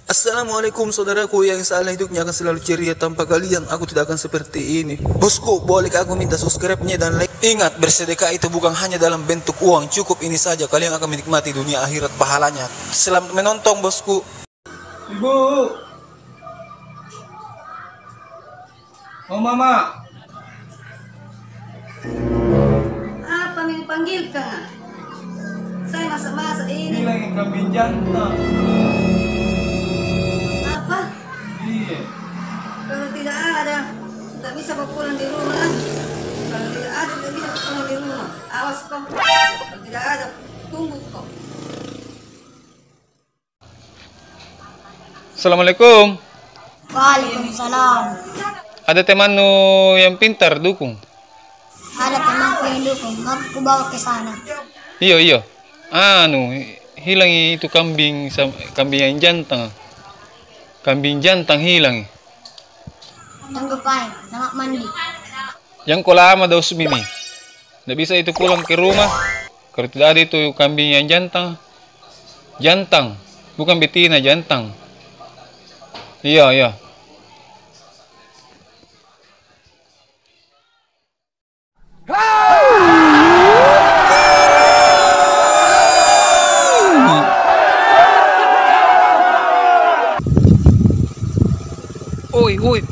Assalamualaikum saudaraku, yang salah hidupnya akan selalu ceria. Tanpa kalian aku tidak akan seperti ini. Bosku, bolehkah aku minta subscribe-nya dan like? Ingat, bersedekah itu bukan hanya dalam bentuk uang. Cukup ini saja, kalian akan menikmati dunia akhirat pahalanya. Selamat menonton bosku. Ibu. Oh mama. Apa yang dipanggilkan? Saya masak-masak Ini ini. lagi kambing jantan. Apa? Iya. Kalau tidak ada, tidak bisa bawa pulang di rumah. Kalau tidak ada, tidak bisa bawa pulang di rumah. Awas kau. Kalau tidak ada, tunggu kau. Assalamualaikum. Waalaikumsalam. Ada temanmu yang pintar dukung? Ada temanku yang dukung, aku bawa ke sana. Iya. Hilang itu kambing yang jantan. Kambing jantan hilang. Tunggu pain, nak mandi. Yang kau lama daus mimi. Tidak bisa itu pulang ke rumah. Kalau tidak ada itu kambing yang jantan. Jantan, bukan betina, jantan. Iya.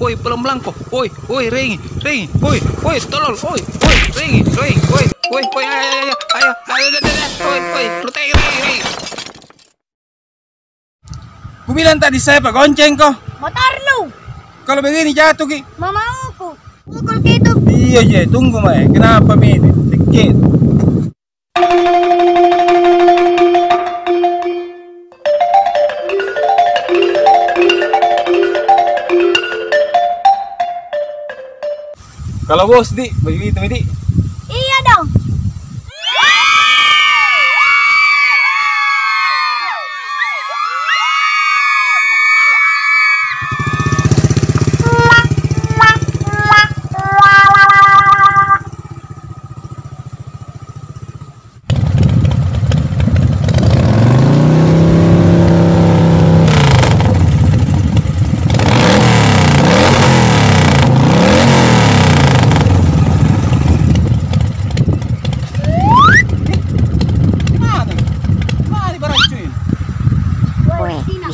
Oi, pelan-pelan kok. Oi, Rengi. Oi, tolol. Oi, Rengi. Oi, Rengi. Ku bilang tadi saya pak gonceng kok. Motor lu, Kalau begini jatuh ki. mamauku. Pukul gitu. Iya, tunggu Mai. Kenapa ini? Sedikit. Kalau bos di begitu di. Iya dong.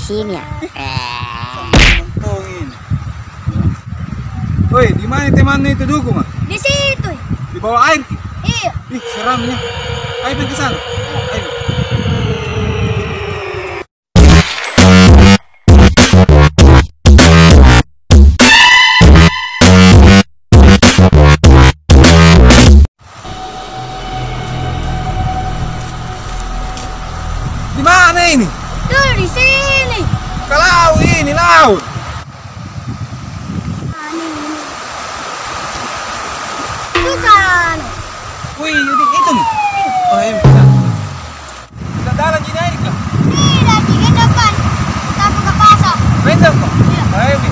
Sini ya. Tongin. Woi, di mana temannya itu dukung ah? Di situ. Di bawah air ki. Iya. Ih, seramnya. Ayo pergi ke sana. Ayo. Di mana ini? Tuh di sini. Ke laut ini, laut. Tuh sana. Wih, itu nih. Oh, ini bisa. Kita jalan gini aja kah? Tidak, di depan. Kita buka pasar. Bener kok? Iya. Ayo, Bi.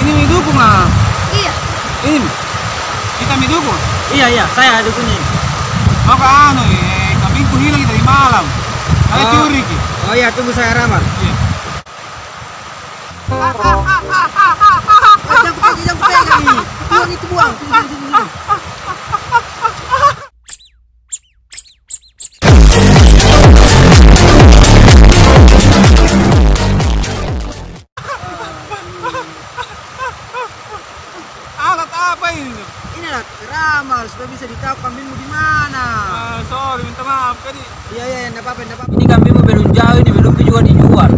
Ini dukung ah. Iya. Ini. Kita dukung. Iya, saya dukungnya. Mau ke anu, kambingku hilang tadi malam. Ada curi ki. Oh iya, tunggu saya ramar. Iya. Buang itu buang. Alat apa ini? Ini lah ramal supaya bisa ditahu kambingmu di mana. Sorry, minta maaf tadi. Iya, enggak apa-apa. Ini kambingmu belum jauh ini, belum juga dijual.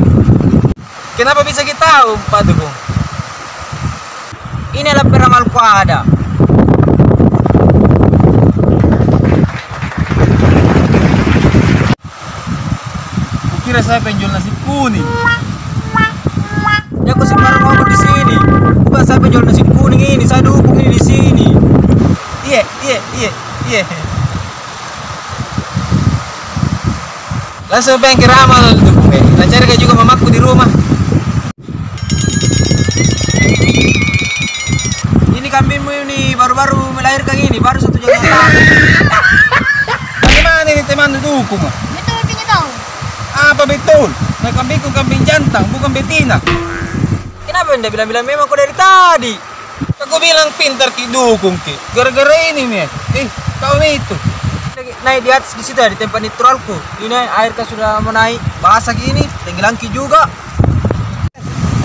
Kenapa bisa kita tahu, Pak Dukung? Ini adalah peramalku ada. Kukira saya penjual nasi kuning. Ya aku sekarang ngomong di sini. Bukan saya penjual nasi kuning ini, saya dukung ini di sini. Iya. Iya. Langsung pengen ke ramal dukung ya. Nah cari juga mamaku di rumah. Ini kambingmu ini baru-baru melahirkan ini, baru 1 jam tahun. Bagaimana ini teman dukung? Betul punya tahu. Apa betul? Nah kambingku kambing jantan, bukan betina. Kenapa anda bilang-bilang memang kau dari tadi? Aku bilang pintar ki dukung ki. Gara-gara ini nih. Kau itu. Naik di atas di situ ya, di tempat neutralku. Ini air kan sudah mau naik, basah gini, tenggelam ki juga.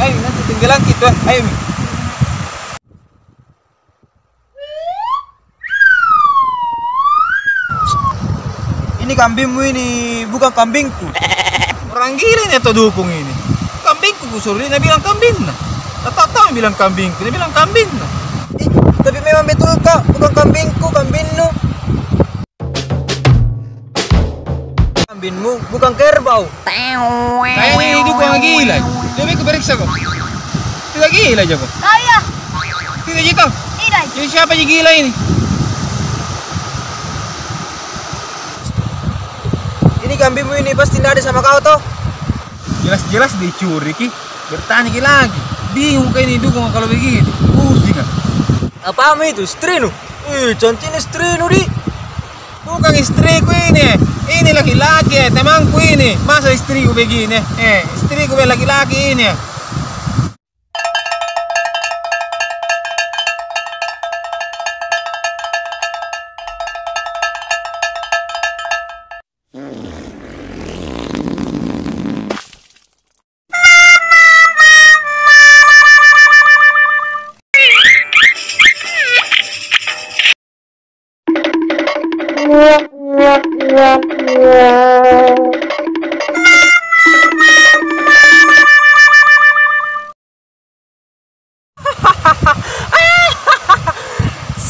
Ayo nanti tenggelam ki tuh. Ayo. Ini kambingmu ini bukan kambingku. Orang gila ini atau dukung ini. Kambingku kusur dia bilang kambing nah. Tak tahu bilang kambingku, dia bilang kambing nah. Tapi memang betul kak, bukan kambingku, kambingmu. Kambingmu bukan kerbau. Kayaknya ini dukung orang gila. Coba aku periksa kok. Tidak gila aja kok. Oh iya. Tidak gitu. Tidak. Jadi siapa yang gila ini? Ini kambingmu ini pasti tidak ada sama kau toh? Jelas-jelas dicuri ki. Bertanya ki lagi. Bingung kayak ini dukung kalau begini. Pusing kan? Apamu itu? Istrimu? Cantiknya istrimu di. Bukan istriku ini. Ini laki-laki, temanku ini. Masa istriku begini? Istriku laki-laki ini.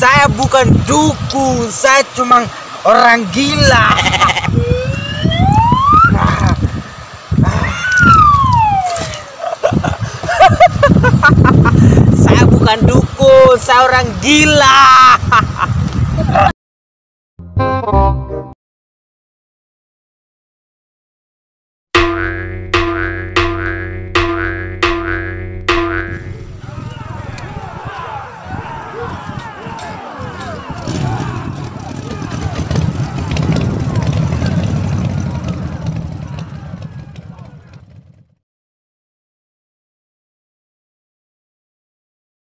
Saya bukan dukun, saya cuma orang gila. Saya bukan dukun, saya orang gila.